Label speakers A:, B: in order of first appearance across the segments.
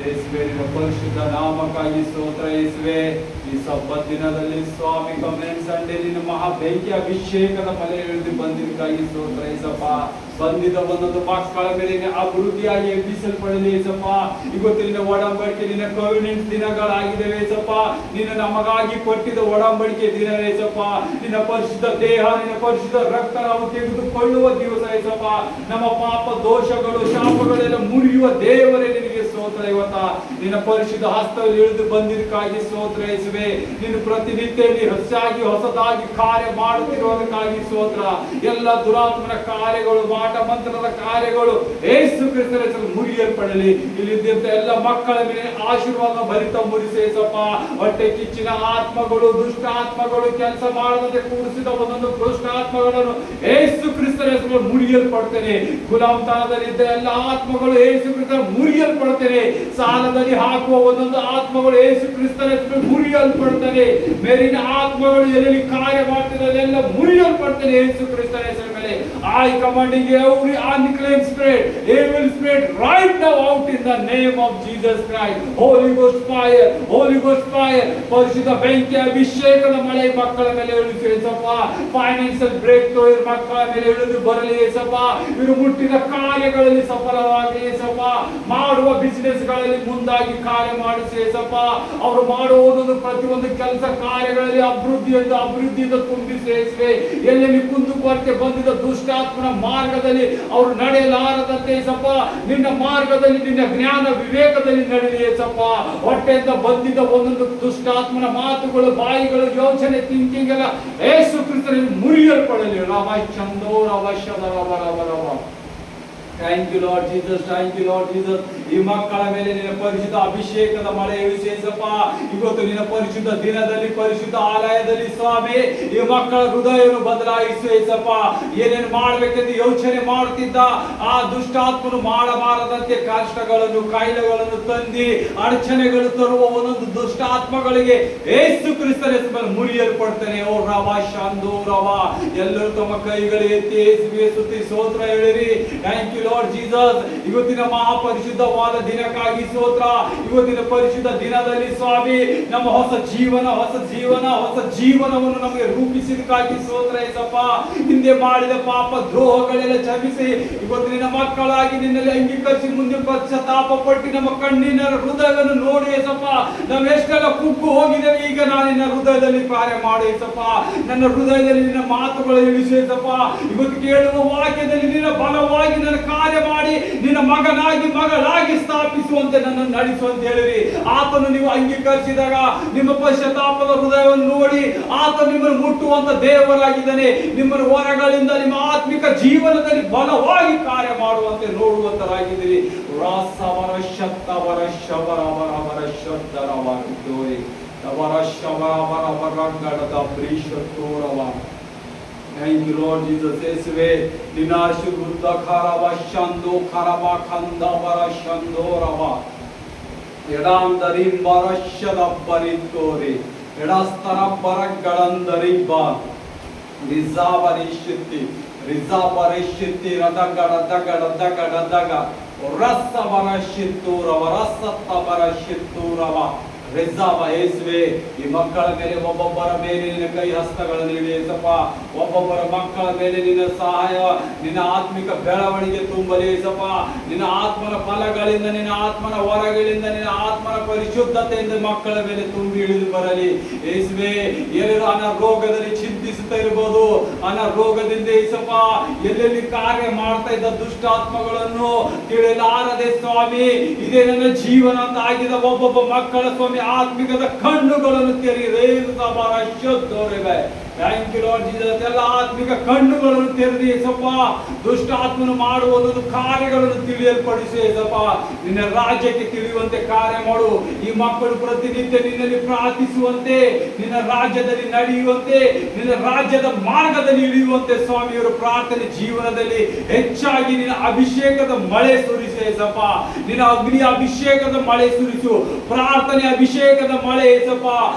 A: ಯೇಸುವೆ ನಿನ್ನ ಪರಿಶುದ್ಧ ನಾಮಕ್ಕಾಗಿ ಸ್ತೋತ್ರ ಯೇಸುವೆ. ಈ ಸಬ್ಬತ್ ದಿನದಲ್ಲಿ ಸ್ವಾಮಿ ಕಮೆಂಟ್ ಸಂಡೇ ನಿನ್ನ ಮಹಾ ಬೆಂಕಿ ಅಭಿಷೇಕದ ಮಲೆ ಇಳಿದು ಬಂದಿದ್ದಕ್ಕಾಗಿ ಸ್ತೋತ್ರ ಯೇಸಪ್ಪ. ಬಂದಿದ್ದ ಒಂದೊಂದು ಮಕ್ಕಳ ಮೇಲೆ ಅಭಿವೃದ್ಧಿಯಾಗಿ ಎಬ್ಬಿಸಲ್ಪಡಲಿ ಯೇಸಪ್ಪ. ಇವತ್ತಿನ ಒಡಂಬಡಿಕೆ ನಿನ್ನ ಕವಿನೆಂಟ್ ದಿನಗಳಾಗಿದ್ದೇವೆ ಯೇಸಪ್ಪ. ನಿನ್ನ ನಮಗಾಗಿ ಕೊಟ್ಟಿದ್ದ ಒಡಂಬಡಿಕೆ ದಿನ ಯೇಸಪ್ಪ. ನಿನ್ನ ಪರಿಶುದ್ಧ ದೇಹ ನಿನ್ನ ಪರಿಶುದ್ಧ ರಕ್ತ ನಾವು ತೆಗೆದುಕೊಳ್ಳುವ ದಿವಸ ಯೇಸಪ್ಪ. ನಮ್ಮ ಪಾಪ ದೋಷಗಳು ಶಾಪಗಳೆಲ್ಲ ಮುರಿಯುವ ದೇವರೇ ನಿನಗೆ ಸ್ತೋತ್ರ. ಇವತ್ತ ನಿನ್ನ ಪರಿಶುದ್ಧ ಹಸ್ತದಲ್ಲಿ ಇಳಿದು ಬಂದಿದ್ದಕ್ಕಾಗಿ ಸ್ತೋತ್ರ ಯೇಸುವೆ. ನೀನು ಪ್ರತಿನಿತ್ಯ ಹೆಚ್ಚಾಗಿ ಹೊಸದಾಗಿ ಕಾರ್ಯ ಮಾಡುತ್ತಿರುವುದಕ್ಕಾಗಿ ಸ್ತೋತ್ರ. ಎಲ್ಲ ದುರಾತ್ಮನ ಕಾರ್ಯಗಳು ಮಾಟ ಮಂತ್ರದ ಕಾರ್ಯಗಳು ಯೇಸು ಕ್ರಿಸ್ತನ ಹೆಸರಲ್ಲಿ ಮುರಿಯಲ್ಪಡಲಿ. ಇಲ್ಲಿದ್ದಂತ ಎಲ್ಲ ಮಕ್ಕಳ ಮೇಲೆ ಆಶೀರ್ವಾದ ಭರಿತ ಮುರಿಸಿ ಯೇಸಪ್ಪ. ಹೊಟ್ಟೆ ಕಿಚ್ಚಿನ ಆತ್ಮಗಳು ದುಷ್ಟ ಆತ್ಮಗಳು ಕೆಲಸ ಮಾಡದಂತೆ ಕೂಡಿಸಿದ ಒಂದೊಂದು ದುಷ್ಟ ಆತ್ಮಗಳನ್ನು ಯೇಸು ಕ್ರಿಸ್ತನ ಹೆಸರಲ್ಲಿ ಮುರಿಯಲ್ಪಡ್ತೇನೆ. ಗುಲಾಮತನದಲ್ಲಿದ್ದ ಎಲ್ಲ ಆತ್ಮಗಳು ಯೇಸು ಕ್ರಿಸ್ತನ ಮುರಿಯಲ್ಪಡ್ತೇನೆ. ಸಾಲದಲ್ಲಿ ಹಾಕುವ ಒಂದೊಂದು ಆತ್ಮಗಳು ಯೇಸು ಕ್ರಿಸ್ತನ ಹೆಸರಲ್ಲಿ ಮುರಿಯಲ್ಪಡ್ತೇನೆ. ಮೇಲಿನ ಆತ್ಮಗಳು ಎಲ್ಲಿ ಕಾರ್ಯ ಮಾಡ್ತಿರೋದು ಎಲ್ಲ ಮುರಿಯಲ್ಪಡ್ತೇನೆ ಯೇಸು ಕ್ರಿಸ್ತನ ಹೆಸರ ಮೇಲೆ. I commanding every unclean spirit, evil spirit right now out in the name of Jesus Christ. Holy Ghost fire, Holy Ghost fire. ಪರಿಶುದ್ಧ ಬೆಂಕಿ ಅಭಿಷೇಕದ ಮಳೆ ಮಕ್ಕಳ ಮೇಲೆ ಇಳಿಸು ಯೇಸಪ್ಪ. ಫೈನಾನ್ಷಿಯಲ್ ಬ್ರೇಕ್ ಥ್ರೂ ಮಕ್ಕಳ ಮೇಲೆ ಇಳಿದು ಬರಲಿ ಯೇಸಪ್ಪ. ಇವರು ಮುಟ್ಟಿದ ಕಾರ್ಯಗಳಲ್ಲಿ ಸಫಲವಾಗಿ ಯೇಸಪ್ಪ. ಮಾಡುವ ಬಿಸಿನೆಸ್ ಗಳಲ್ಲಿ ಮುಂದಾಗಿ ಕಾರ್ಯ ಮಾಡಿಸಿ ಯೇಸಪ್ಪ. ಅವರು ಮಾಡುವುದೊಂದು ಪ್ರತಿಯೊಂದು ಕೆಲಸ ಕಾರ್ಯಗಳಲ್ಲಿ ಅಭಿವೃದ್ಧಿಯಿಂದ ತುಂಬಿಸಿ ಯೇಸುವೆ. ಎಲ್ಲೆಲ್ಲಿ ಕುಂದುಕೊರತೆ ಬಂದಿದ್ದ ದುಷ್ಟಾತ್ಮನ ಮಾರ್ಗದಲ್ಲಿ ಅವರು ನಡೆಯಲಾರದಂತೆ ಯೇಸಪ್ಪ. ನಿನ್ನ ಮಾರ್ಗದಲ್ಲಿ ನಿನ್ನ ಜ್ಞಾನ ವಿವೇಕದಲ್ಲಿ ನಡೆಯಲಿ ಯೇಸಪ್ಪ. ಹೊಟ್ಟೆಯಿಂದ ಬಂದಿದ್ದ ಒಂದೊಂದು ದುಷ್ಟಾತ್ಮನ ಮಾತುಗಳು ಬಾಯಿಗಳು ಯೋಚನೆ ಥಿಂಕಿಂಗ್ ಎಲ್ಲ ಯೇಸು ಕ್ರಿಸ್ತನಲ್ಲಿ ಮುರಿಯಲ್ಪಡಲಿ. ರವ ಚಂದೋ ರವ ಶದ ರವ ರವ ರವ. Thank you Lord Jesus, thank you Lord Jesus. ಈ ಮಕ್ಕಳ ಮೇಲೆ ನಿನ್ನ ಪರಿಶುದ್ಧ ಅಭಿಷೇಕದ ಮಳೆ ಇಳಿಸೇಸಪ್ಪ. ಇವತ್ತು ನಿನ್ನ ಪರಿಶುದ್ಧ ದಿನದಲ್ಲಿ ಪರಿಶುದ್ಧ ಆಲಯದಲ್ಲಿ ಸ್ವಾಮಿ ಈ ಮಕ್ಕಳ ಹೃದಯವನ್ನು ಬದಲಾಯಿಸೇಸಪ್ಪ. ಏನೇನು ಮಾಡಬೇಕೆಂದು ಯೋಚನೆ ಮಾಡುತ್ತಿದ್ದ ಆ ದುಷ್ಟಾತ್ಮನು ಮಾಡಬಾರದಂತೆ ಕಷ್ಟಗಳನ್ನು ಕಾಯಿಲೆಗಳನ್ನು ತಂದಿ ಅಡಚಣೆಗಳು ತರುವ ಒಂದೊಂದು ದುಷ್ಟಾತ್ಮಗಳಿಗೆ ಯೇಸು ಕ್ರಿಸ್ತನ ಹೆಸರಲ್ಲಿ ಮುರಿಯಲ್ಪಡ್ತಾನೆ. ಓ ರವ ಶಾಂದೋ ರವ. ಎಲ್ಲರೂ ತಮ್ಮ ಕೈಗಳು ಎತ್ತಿ ಯೇಸುವಿಗೆ ಸ್ತುತಿ ಸ್ತೋತ್ರ ಹೇಳಿರಿ. Thank you Lord Jesus. ಇವತ್ತಿನ ಮಹಾಪರಿಶುದ್ಧವಾದ ದಿನಕ್ಕಾಗಿ ಸ್ತೋತ್ರ. ಇವತ್ತಿನ ಪರಿಶುದ್ಧ ದಿನದಲ್ಲಿ ಸ್ವಾಮಿ ನಮ್ಮ ಹೊಸ ಜೀವನವನ್ನು ನಮಗೆ ರೂಪಿಸಿದಕ್ಕಾಗಿ ಸ್ತೋತ್ರ ಯೇಸಪ್ಪ. ಹಿಂದೆ ಮಾಡಿದ ಪಾಪ ದ್ರೋಹಗಳೆಲ್ಲ ಕ್ಷಮಿಸಿ ಇವತ್ತಿನ ಮಕ್ಕಳಾಗಿ ನಿನ್ನಲ್ಲಿ ಅಂಗೀಕರಿಸಿ ಮುಂದೆ ಪಶ್ಚಾತ್ತಾಪ ಪಟ್ಟು ನಮ್ಮ ಕಣ್ಣಿನ ಹೃದಯವನ್ನು ನೋಡಿ ಯೇಸಪ್ಪ. ನಾವು ಎಷ್ಟೆಲ್ಲ ಕುಗ್ಗು ಹೋಗಿದ್ದೇವೆ, ಈಗ ನಾನು ನಿನ್ನ ಹೃದಯದಲ್ಲಿ ಕಾರ್ಯ ಮಾಡು ಯೇಸಪ್ಪ. ನನ್ನ ಹೃದಯದಲ್ಲಿ ನಿನ್ನ ಮಾತುಗಳು ಇಳಿಸು ಯೇಸಪ್ಪ. ಇವತ್ತು ಕೇಳುವ ವಾಕ್ಯದಲ್ಲಿ ನಿನ್ನ ಬಲವಾಗಿ ನನ್ನ ಕಾರ್ಯ ಮಾಡಿ ನಿನ್ನ ಮಗಳಾಗಿ ಸ್ಥಾಪಿಸುವಂತೆ ನನ್ನನ್ನು ನಡೆಸುವಂತೆ ಹೇಳಿರಿ. ಆತನು ನೀವು ಅಂಗೀಕರಿಸಿದಾಗ ನಿಮ್ಮ ಪಶ್ಚಾತ್ತಾಪದ ಹೃದಯವನ್ನು ನೋಡಿ ಆತ ನಿಮ್ಮನ್ನು ಮುಟ್ಟುವಂತ ದೇವರಾಗಿದ್ದಾನೆ. ನಿಮ್ಮನ್ನು ಹೊರಗಳಿಂದ ನಿಮ್ಮ ಆತ್ಮಿಕ ಜೀವನದಲ್ಲಿ ಬಲವಾಗಿ ಕಾರ್ಯ ಮಾಡುವಂತೆ ನೋಡುವಂತರಾಗಿದ್ದೀರಿ. ರಾಸವರ ಶತ್ತವರ ಶವರವರವರ ಶಬ್ದರವರಿದ್ದೋರಿ ಅವರ ಶವರವರವರಂಗಡದ ಪ್ರೀಶತ್ತೋರವ. Thank you Lord Jesus. ಯೇಸುವೆ ನಿನ್ನ ಆಶೀರ್ವಾದ ಖರವ ಶಂದೋ ಖರವ ಖಂದವರ ಶಂದೋರವ ಎಡಾಂದರಿಂಬರ ಶದಬ್ಬರಿತ್ತೋರಿ ಎಡಸ್ತರ ಬರಗಳಂದರಿಬ್ಬ ರಿಜಾಬರಿಶಿತ್ತಿ ರದಗಡದಗಡದಗಡದಗ ರಸವರಶಿತ್ತೂರವ ರಸತ್ತವರಶಿತ್ತೂರವ ರೆಜ್ಜಾಬ. ಯೇಸುವೆ ಈ ಮಕ್ಕಳ ಮೇಲೆ ಒಬ್ಬೊಬ್ಬರ ಮೇಲೆ ನಿನ್ನ ಕೈ ಹಸ್ತಗಳನ್ನು ಇಳಿಸಪ್ಪ. ಒಬ್ಬೊಬ್ಬರ ಮಕ್ಕಳ ಮೇಲೆ ನಿನ್ನ ಸಹಾಯ ನಿನ್ನ ಆತ್ಮಿಕ ಬೆಳವಣಿಗೆ ತುಂಬಲಿ ಯೇಸಪ್ಪ. ನಿನ್ನ ಆತ್ಮನ ಫಲಗಳಿಂದ ನಿನ್ನ ಆತ್ಮನ ಹೊರಗಳಿಂದ ನಿನ್ನ ಆತ್ಮನ ಪರಿಶುದ್ಧತೆಯಿಂದ ಮಕ್ಕಳ ಮೇಲೆ ತುಂಬಿ ಇಳಿದು ಬರಲಿ ಯೇಸುವೆ. ಎಲ್ಲರೂ ಅನಾರೋಗ್ಯದಲ್ಲಿ ಚಿಂತಿಸುತ್ತಾ ಇರಬಹುದು. ಅನಾರೋಗ್ಯದಿಂದ ಯೇಸಪ್ಪ ಎಲ್ಲೆಲ್ಲಿ ಕಾರ್ಯ ಮಾಡ್ತಾ ಇದ್ದ ದುಷ್ಟಾತ್ಮಗಳನ್ನು ತಿಳಿಲಾರದೆ ಸ್ವಾಮಿ ಇದೇ ನನ್ನ ಜೀವನ ಅಂತ ಆಗಿದ ಒಬ್ಬೊಬ್ಬ ಮಕ್ಕಳ ಸ್ವಾಮಿ ಆತ್ಮಿಕದ ಕಣ್ಣುಗಳನ್ನು ತೆರೆಯಿರಿ. Thank you Lord Jesus. ಎಲ್ಲ ಆತ್ಮಿಕ ಕಣ್ಣುಗಳನ್ನು ತೆರೆದಿ ಯೇಸಪ್ಪ. ದುಷ್ಟ ಆತ್ಮನು ಮಾಡುವ ಕಾರ್ಯಗಳನ್ನು ತಿಳಿಯಲ್ಪಡಿಸಿ ಯೇಸಪ್ಪ. ನಿನ್ನ ರಾಜ್ಯಕ್ಕೆ ತಿಳಿಯುವಂತೆ ಕಾರ್ಯ ಮಾಡು. ಈ ಮಕ್ಕಳು ಪ್ರತಿನಿತ್ಯ ನಿನ್ನಲ್ಲಿ ಪ್ರಾರ್ಥಿಸುವಂತೆ, ನಿನ್ನ ರಾಜ್ಯದಲ್ಲಿ ನಡೆಯುವಂತೆ, ನಿನ್ನ ರಾಜ್ಯದ ಮಾರ್ಗದಲ್ಲಿ ಇಳಿಯುವಂತೆ ಸ್ವಾಮಿಯವರು ಪ್ರಾರ್ಥನೆ ಜೀವನದಲ್ಲಿ ಹೆಚ್ಚಾಗಿ ನಿನ್ನ ಅಭಿಷೇಕದ ಮಳೆ ಸುರಿಸು ಯೇಸಪ್ಪ. ನಿನ್ನ ಅಗ್ನಿ ಅಭಿಷೇಕದ ಮಳೆ ಸುರಿಸು. ಪ್ರಾರ್ಥನೆ ಅಭಿಷೇಕದ ಮಳೆ ಯೇಸಪ್ಪ.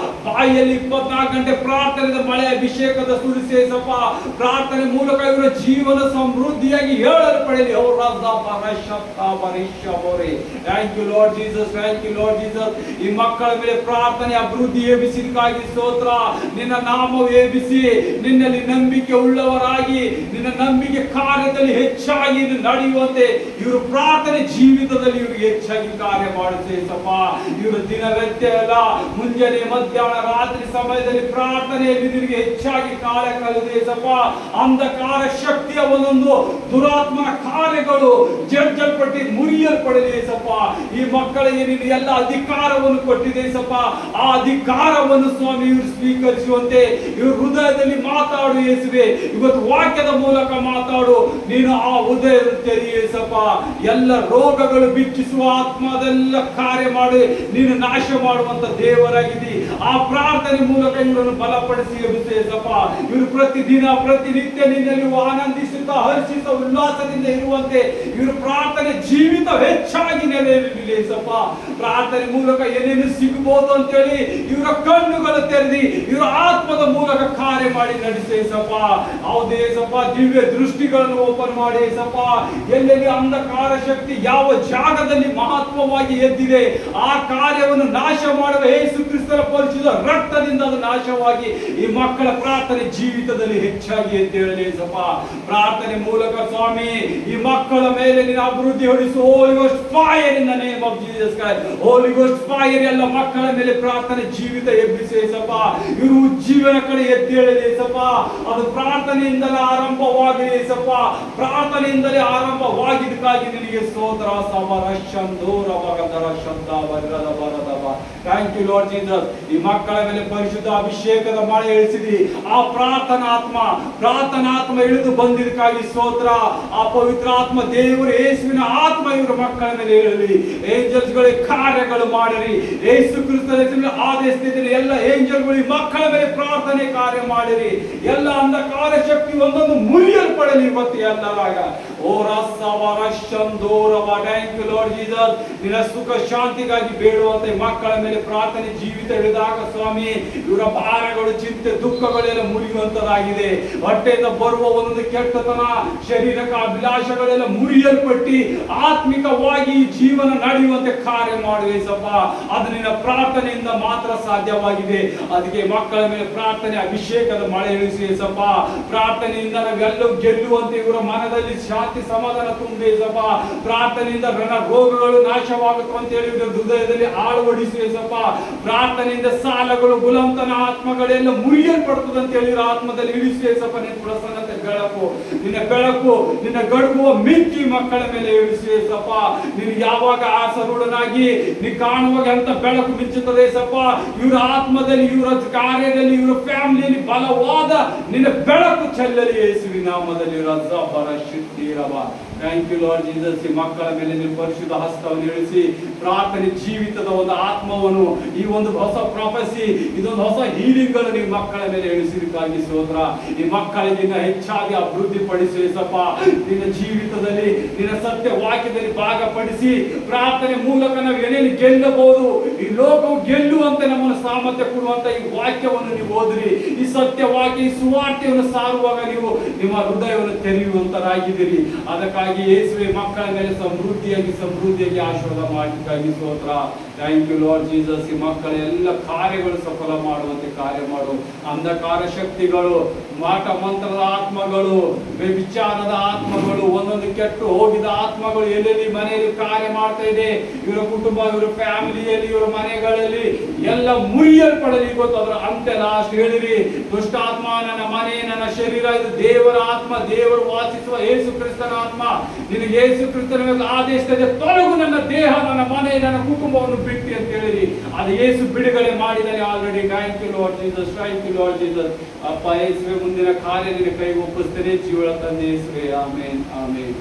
A: ಬಾಯಿಯಲ್ಲಿ 24 ಗಂಟೆ ಪ್ರಾರ್ಥನೆದ ಮಳೆ ಅಭಿಷೇಕದ ಸುರಿಸೇಸಪ್ಪ. ಪ್ರಾರ್ಥನೆ ಮೂಲಕ ಇವರ ಜೀವನ ಸಮೃದ್ಧಿಯಾಗಿ ಹೇಳಲು ಪಡೆಯಲಿ. Thank you Lord Jesus, thank you Lord Jesus. ಈ ಮಕ್ಕಳ ಮೇಲೆ ಪ್ರಾರ್ಥನೆ ಅಭಿವೃದ್ಧಿ ಎಬ್ಬಿಸಿದಕ್ಕಾಗಿ ಸ್ತೋತ್ರ. ನಿನ್ನ ನಾಮವು ಎಬ್ಬಿಸಿ ನಿನ್ನಲ್ಲಿ ನಂಬಿಕೆ ಉಳ್ಳವರಾಗಿ ನಿನ್ನ ನಂಬಿಕೆ ಕಾರ್ಯದಲ್ಲಿ ಹೆಚ್ಚಾಗಿ ನಡೆಯುವಂತೆ ಇವರು ಪ್ರಾರ್ಥನೆ ಜೀವಿತದಲ್ಲಿ ಇವರು ಹೆಚ್ಚಾಗಿ ಕಾರ್ಯ ಮಾಡಿಸೇಸಪ್ಪ. ಇವರು ದಿನ ವ್ಯತ್ಯಯ ಅಲ್ಲ, ಮುಂಜಾನೆ ಮಧ್ಯಾಹ್ನ ರಾತ್ರಿ ಸಮಯದಲ್ಲಿ ಪ್ರಾರ್ಥನೆಯಲ್ಲಿ ನಿನಗೆ ಹೆಚ್ಚಾಗಿ ಕಾರ್ಯ ಕಲಿದೇಸಪ್ಪ. ಅಂಧಕಾರ ಶಕ್ತಿಯ ಒಂದೊಂದು ದುರಾತ್ಮನ ಕಾರ್ಯಗಳು ಜಡ್ಜಲ್ಪಟ್ಟು ಮುರಿಯಲ್ಪಡಲೇಸಪ್ಪ. ಈ ಮಕ್ಕಳಿಗೆ ನೀನು ಎಲ್ಲ ಅಧಿಕಾರವನ್ನು ಕೊಟ್ಟಿದ್ದೇಸಪ್ಪ. ಆ ಅಧಿಕಾರವನ್ನು ಸ್ವಾಮಿ ಇವರು ಸ್ವೀಕರಿಸುವಂತೆ ಇವರು ಹೃದಯದಲ್ಲಿ ಮಾತಾಡು ಯೇಸುವೆ. ಇವತ್ತು ವಾಕ್ಯದ ಮೂಲಕ ಮಾತಾಡು. ನೀನು ಆ ಹೃದಯ ತೆರೆಯೇಸಪ್ಪ. ಎಲ್ಲ ರೋಗಗಳು ಬಿಚ್ಚಿಸುವ ಆತ್ಮದೆಲ್ಲ ಕಾರ್ಯ ಮಾಡಿ ನೀನು ನಾಶ ಮಾಡುವಂತ ದೇವರಾಗಿದ್ದಿ. ಆ ಪ್ರಾರ್ಥನೆ ಮೂಲಕ ಇವರನ್ನು ಬಲಪಡಿಸಿ ಎಬ್ಬಿಸೇಸಪ್ಪ. ಇವರು ಪ್ರತಿದಿನ ಪ್ರತಿನಿತ್ಯ ನಿನ್ನಲ್ಲಿ ಆನಂದಿಸುತ್ತಾ ಹರ್ಷಿಸುತ್ತಾ ಉಲ್ಲಾಸದಿಂದ ಇರುವಂತೆ ಇವರು ಪ್ರಾರ್ಥನೆ ಜೀವಿತ ಹೆಚ್ಚಾಗಿ ನೆಲೆಸಪ್ಪ. ಪ್ರಾರ್ಥನೆ ಮೂಲಕ ಏನೇನು ಸಿಗಬಹುದು ಅಂತೇಳಿ ಇವರ ಕಣ್ಣುಗಳು ತೆರೆದಿ ಇವರ ಆತ್ಮದ ಮೂಲಕ ಕಾರ್ಯ ಮಾಡಿ ನಡೆಸೇಸಪ್ಪ. ಹೌದೇಸಪ್ಪ, ದಿವ್ಯ ದೃಷ್ಟಿಗಳನ್ನು ಓಪನ್ ಮಾಡಿ ಸಪ್ಪ. ಎಲ್ಲೆಲ್ಲಿ ಅಂಧಕಾರ ಶಕ್ತಿ ಯಾವ ಜಾಗದಲ್ಲಿ ಮಹತ್ವವಾಗಿ ಎದ್ದಿದೆ ಆ ಕಾರ್ಯವನ್ನು ನಾಶ ಮಾಡುವ ಯೇಸು ಕ್ರಿಸ್ತರ ಪರಿಶುದ್ಧ ರಕ್ತದಿಂದ ಅದು ನಾಶವಾಗಿ ಈ ಮಕ್ಕಳ ಪ್ರಾರ್ಥನೆ ಜೀವಿತದಲ್ಲಿ ಹೆಚ್ಚಾಗಿ ಎದ್ದೇಳಲೇಸಪ್ಪ. ಪ್ರಾರ್ಥನೆ ಮೂಲಕ ಸ್ವಾಮಿ ಈ ಮಕ್ಕಳ ಮೇಲೆ ನೀನು ಅಭಿವೃದ್ಧಿ ಹೊಡಿಸು. Holy ghost fire in the name of Jesus Christ. Holy ghost fire ಎಲ್ಲ ಮಕ್ಕಳ ಮೇಲೆ ಪ್ರಾರ್ಥನೆ ಜೀವಿತ ಎಬ್ಬಿಸೇಸಪ್ಪ. ಇವರು ಜೀವನ ಕಡೆ ಎದ್ದೇಳಲೇಸಪ್ಪ. ಅದು ಪ್ರಾರ್ಥನೆಯಿಂದಲೇ ಆರಂಭವಾಗಲೇಸಪ್ಪ. ಪ್ರಾರ್ಥನೆಯಿಂದಲೇ ಆರಂಭವಾಗಿದ್ದಕ್ಕಾಗಿ ನಿನಗೆ ಸ್ತೋತ್ರ. Thank you Lord Jesus. ಈ ಮಕ್ಕಳ ಮೇಲೆ ಪರಿಶುದ್ಧ ಅಭಿಷೇಕದ ಮಳೆ ಇಳಿಸಿದಿ. ಆ ಪ್ರಾರ್ಥನಾತ್ಮ ಇಳಿದು ಬಂದಿದ್ದಕ್ಕಾಗಿ ಸ್ತೋತ್ರ. ಆ ಪವಿತ್ರ ಆತ್ಮ ದೇವರು ಯೇಸುವಿನ ಆತ್ಮ ಇವರ ಮಕ್ಕಳ ಮೇಲೆ ಇರಲಿ. ಏಂಜಲ್ಸ್ ಗಳ ಕಾರ್ಯಗಳು ಮಾಡಿರಿ. ಯೇಸು ಕ್ರಿಸ್ತನ ಆದೇಶಿಸಿದ ಎಲ್ಲ ಏಂಜಲ್ಗಳು ಈ ಮಕ್ಕಳ ಮೇಲೆ ಪ್ರಾರ್ಥನೆ ಕಾರ್ಯ ಮಾಡಿರಿ. ಎಲ್ಲ ಅಂಧಕಾರ ಶಕ್ತಿ ಒಂದೊಂದು ಮುರಿಯಲ್ಪಡಲಿ ಇವತ್ತು ಎಲ್ಲರಾಗ. ಓ ರಸವರಶಂದೋರವ. Thank you Lord Jesus. ನಿನ್ನ ಸುಖ ಶಾಂತಿಗಾಗಿ ಬೇಡುವಂತೆ ಮಕ್ಕಳ ಮೇಲೆ ಪ್ರಾರ್ಥನೆ ಜೀವಿತ ಹಿಡಿದಾಗ ಸ್ವಾಮಿ ಇವರ ಭಾರಗಳು ಚಿಂತೆ ದುಃಖಗಳೆಲ್ಲ ಮುರಿಯುವಂತದಾಗಿದೆ. ಹೊಟ್ಟೆಯಿಂದ ಬರುವ ಒಂದೊಂದು ಕೆಟ್ಟತನ ಶರೀರಕ ಅಭಿಲಾಷಗಳೆಲ್ಲ ಮುರಿಯಲ್ಪಟ್ಟು ಆತ್ಮಿಕವಾಗಿ ಜೀವನ ನಡೆಯುವಂತೆ ಕಾರ್ಯ ಮಾಡುವೇಸಪ್ಪ. ಅದು ನಿನ್ನ ಪ್ರಾರ್ಥನೆಯಿಂದ ಮಾತ್ರ ಸಾಧ್ಯವಾಗಿದೆ. ಅದಕ್ಕೆ ಮಕ್ಕಳ ಮೇಲೆ ಪ್ರಾರ್ಥನೆ ಅಭಿಷೇಕದ ಮಳೆ ಇಳಿಸುವೇಸಪ್ಪ. ಪ್ರಾರ್ಥನೆಯಿಂದ ನಾವೆಲ್ಲವೂ ಗೆಲ್ಲುವಂತೆ ಇವರ ಮನದಲ್ಲಿ ಶಾಂತಿ ಸಮಾಧಾನ ತುಂಬೇಸಪ್ಪ. ಪ್ರಾರ್ಥನೆಯಿಂದ ರೋಗಗಳು ನಾಶವಾಗುತ್ತೆ ಅಂತ ಹೇಳಿ ಇವರ ಹೃದಯದಲ್ಲಿ ಆಳವಡಿಸುವೇಸಪ್ಪ. ಪ್ರಾರ್ಥನೆಯಿಂದ ಸಾಲಗಳು ಗುಲಾಮತನ ಆತ್ಮಗಳೆಲ್ಲ ಮುರಿಯಲ್ಪಡುತ್ತದೆ ಅಂತ ಹೇಳಿ ಆತ್ಮದಲ್ಲಿ ಇಳಿಸುವೇಸಪ್ಪ. ನಿನ್ನ ಪ್ರಸನ್ನತೆ ಬೆಳಕು, ನಿನ್ನ ಗಡುಗುವ ಮಿಂಚಿ ಮಕ್ಕಳ ಮೇಲೆ ಇಳಿಸುವೇಸಪ್ಪ. ನೀನು ಯಾವಾಗ ಆಸರೂಢನಾಗಿ ನೀ ಕಾಣುವಾಗ ಅಂತ ಬೆಳಕು ಮಿಂಚುತ್ತದೆ ಸಪ್ಪ. ಇವರ ಆತ್ಮದಲ್ಲಿ, ಇವರ ಕಾರ್ಯದಲ್ಲಿ, ಇವರ ಫ್ಯಾಮಿಲಿಯಲ್ಲಿ ಬಲವಾದ ನಿನ್ನ ಬೆಳಕು ಚೆಲ್ಲಲಿ ಯೇಸುವಿನ ನಾಮದಲ್ಲಿ. Thank you Lord Jesus. ಈ ಮಕ್ಕಳ ಮೇಲೆ ನಿಮ್ಮ ಪರಿಶುದ್ಧ ಹಸ್ತವನ್ನು ಇಳಿಸಿ ಪ್ರಾರ್ಥನೆ ಜೀವಿತದ ಒಂದು ಆತ್ಮವನ್ನು, ಈ ಒಂದು ಹೊಸ ಪ್ರೊಫೆಸಿ, ಇದೊಂದು ಹೊಸ ಹೀಲಿಂಗ್ ಅನ್ನು ನಿಮ್ಮ ಮಕ್ಕಳ ಮೇಲೆ ಇಳಿಸಿದಕ್ಕಾಗಿ ಸ್ತೋತ್ರ. ಈ ಮಕ್ಕಳಿಗೆ ಹೆಚ್ಚಾಗಿ ಅಭಿವೃದ್ಧಿ ಪಡಿಸಪ್ಪ. ನಿನ್ನ ಜೀವಿತದಲ್ಲಿ ನಿನ್ನ ಸತ್ಯ ವಾಕ್ಯದಲ್ಲಿ ಭಾಗಪಡಿಸಿ ಪ್ರಾರ್ಥನೆ ಮೂಲಕ ನಾವು ಏನೇನು ಗೆಲ್ಲಬಹುದು, ಈ ಲೋಕವು ಗೆಲ್ಲುವಂತೆ ನಮ್ಮನ್ನು ಸಾಮರ್ಥ್ಯ ಕೊಡುವಂತ ಈ ವಾಕ್ಯವನ್ನು ನೀವು ಓದಿರಿ. ಈ ಸತ್ಯ ವಾಕ್ಯ, ಈ ಸುವಾರ್ತೆಯನ್ನು ಸಾರುವಾಗ ನೀವು ನಿಮ್ಮ ಹೃದಯವನ್ನು ತೆರೆಯುವಂತರಾಗಿದ್ದೀರಿ. ಅದಕ್ಕಾಗಿ ಯೇಸುವೆ ಮಕ್ಕಳ ಮೇಲೆ ಸಮೃದ್ಧಿಯಾಗಿ ಆಶೀರ್ವಾದ ಮಾಡಲಿಕ್ಕಾಗಿ ಸ್ತೋತ್ರ. Thank you Lord Jesus. ಈ ಮಕ್ಕಳ ಎಲ್ಲ ಕಾರ್ಯಗಳು ಸಫಲ ಮಾಡುವಂತೆ ಕಾರ್ಯ ಮಾಡು. ಅಂಧಕಾರ ಶಕ್ತಿಗಳು, ಮಾಟ ಮಂತ್ರದ ಆತ್ಮಗಳು, ವ್ಯಭಿಚಾರದ ಆತ್ಮಗಳು, ಒಂದೊಂದು ಕೆಟ್ಟು ಹೋಗಿದ ಆತ್ಮಗಳು ಎಲ್ಲೆಲ್ಲಿ ಮನೆಯಲ್ಲಿ ಕಾರ್ಯ ಮಾಡ್ತಾ ಇದೆ, ಇವರ ಕುಟುಂಬ, ಇವರ ಫ್ಯಾಮಿಲಿಯಲ್ಲಿ, ಇವರ ಮನೆಗಳಲ್ಲಿ ಎಲ್ಲ ಮುರಿಯಲ್ಪಡಲಿ. ಇವತ್ತು ಅದರ ಅಂತ್ಯ ಲಾಸ್ಟ್ ಹೇಳಿರಿ. ದುಷ್ಟಾತ್ಮ ನನ್ನ ಮನೆ, ನನ್ನ ಶರೀರ ಇದು ದೇವರ ಆತ್ಮ, ದೇವರು ವಾಸಿಸುವ ಯೇಸು ಕ್ರಿಸ್ತನ ಆತ್ಮ. ನಿನಗೆ ಯೇಸು ಕ್ರಿಸ್ತನ ಆದೇಶದ ತೊಲಗು ನನ್ನ ದೇಹ, ನನ್ನ ಮನೆ, ನನ್ನ ಕುಟುಂಬವನ್ನು ಬಿಟ್ಟು ಅಂತ ಹೇಳಿರಿ. ಅದು ಯೇಸು ಬಿಡುಗಡೆ ಮಾಡಿದರೆ already. Thank you Lord Jesus, thank you Lord Jesus. ಅಪ್ಪ ಯೇಸುವೆ ಮುಂದಿನ ಕಾರ್ಯ ನಿನ್ನ ಕೈಗೆ ಒಪ್ಪಿಸ್ತೇನೆ. ಜೀವನ ತಂದೆ ಯೇಸುವೆ. ಆಮೇನ್, ಆಮೇನ್.